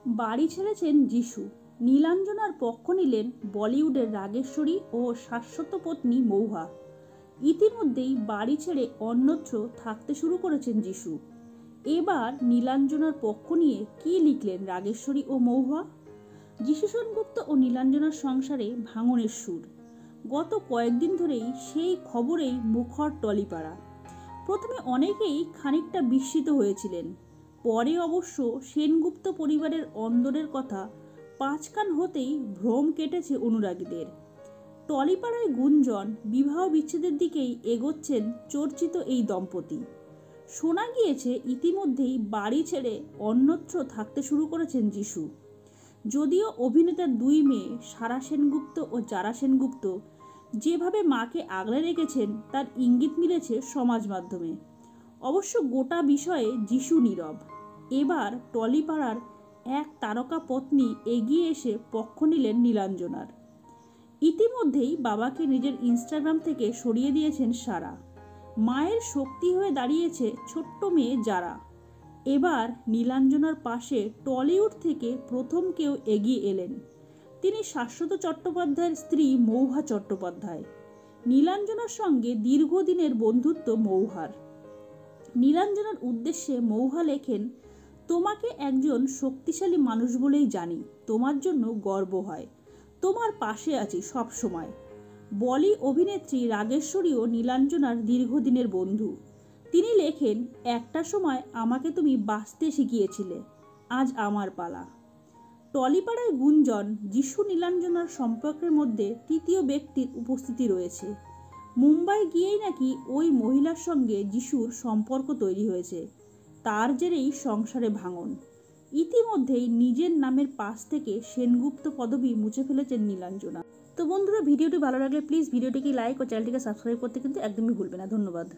বাড়ি ছেড়েছেন যিশু। নীলাঞ্জনার পক্ষ নিলেন বলিউডের রাগেশ্বরী ও শাশ্বত পত্নী মৌহা। ইতিমধ্যেই বাড়ি ছেড়ে অন্যত্র থাকতে শুরু করেছেন যিশু। এবার নীলাঞ্জনার পক্ষ নিয়ে কি লিখলেন রাগেশ্বরী ও মৌহা? যিশু সেনগুপ্ত ও নীলাঞ্জনার সংসারে ভাঙনের সুর। গত কয়েকদিন ধরেই সেই খবরেই মুখর টলিপাড়া। প্রথমে অনেকেই খানিকটা বিস্মিত হয়েছিলেন, পরে অবশ্য সেনগুপ্ত পরিবারের অন্দরের কথা পাঁচকান হতেই ভ্রম কেটেছে অনুরাগীদের। টলিপাড়ায় গুঞ্জন, বিবাহ বিচ্ছেদের দিকেই এগোচ্ছেন চর্চিত এই দম্পতি। শোনা গিয়েছে ইতিমধ্যেই বাড়ি ছেড়ে অন্যত্র থাকতে শুরু করেছেন যিশু। যদিও অভিনেতার দুই মেয়ে সারা সেনগুপ্ত ও জারা সেনগুপ্ত যেভাবে মাকে আগলে রেখেছেন তার ইঙ্গিত মিলেছে সমাজ মাধ্যমে। অবশ্য গোটা বিষয়ে যিশু নীরব। এবার টলিপাড়ার এক তারকা পত্নী এগিয়ে এসে পক্ষ নিলেন নীলাঞ্জনার। ইতিমধ্যেই বাবাকে নিজের ইনস্টাগ্রাম থেকে সরিয়ে দিয়েছেন সারা। মায়ের শক্তি হয়ে দাঁড়িয়েছে ছোট্ট মেয়ে জারা। এবার নীলাঞ্জনার পাশে টলিউড থেকে প্রথম কেউ এগিয়ে এলেন। তিনি শাশ্বত চট্টোপাধ্যায়ের স্ত্রী মৌহা চট্টোপাধ্যায়। নীলাঞ্জনার সঙ্গে দীর্ঘদিনের বন্ধুত্ব মৌহার। নীলাঞ্জনার উদ্দেশ্যে মৌহা লেখেন, তোমাকে একজন শক্তিশালী মানুষ বলেই জানি, তোমার জন্য গর্ব হয়, তোমার পাশে আছি সব সময়। বলি অভিনেত্রী রাগেশ্বরীও নীলাঞ্জনার দীর্ঘদিনের বন্ধু। তিনি লেখেন, একটা সময় আমাকে তুমি বাঁচতে শিখিয়েছিলে, আজ আমার পালা। টলিপাড়ায় গুঞ্জন, যিশু নীলাঞ্জনার সম্পর্কের মধ্যে তৃতীয় ব্যক্তির উপস্থিতি রয়েছে। মুম্বাই গিয়েই নাকি ওই মহিলার সঙ্গে যিশুর সম্পর্ক তৈরি হয়েছে। তার জেরেই সংসারে ভাঙন। ইতিমধ্যেই নিজের নামের পাশ থেকে সেনগুপ্ত পদবি মুছে ফেলেছেন নীলাঞ্জনা। তো বন্ধুরা, ভিডিওটি ভালো লাগলে প্লিজ ভিডিওটিকে লাইক ও চ্যানেলটিকে সাবস্ক্রাইব করতে কিন্তু একদমই ভুলবে না। ধন্যবাদ।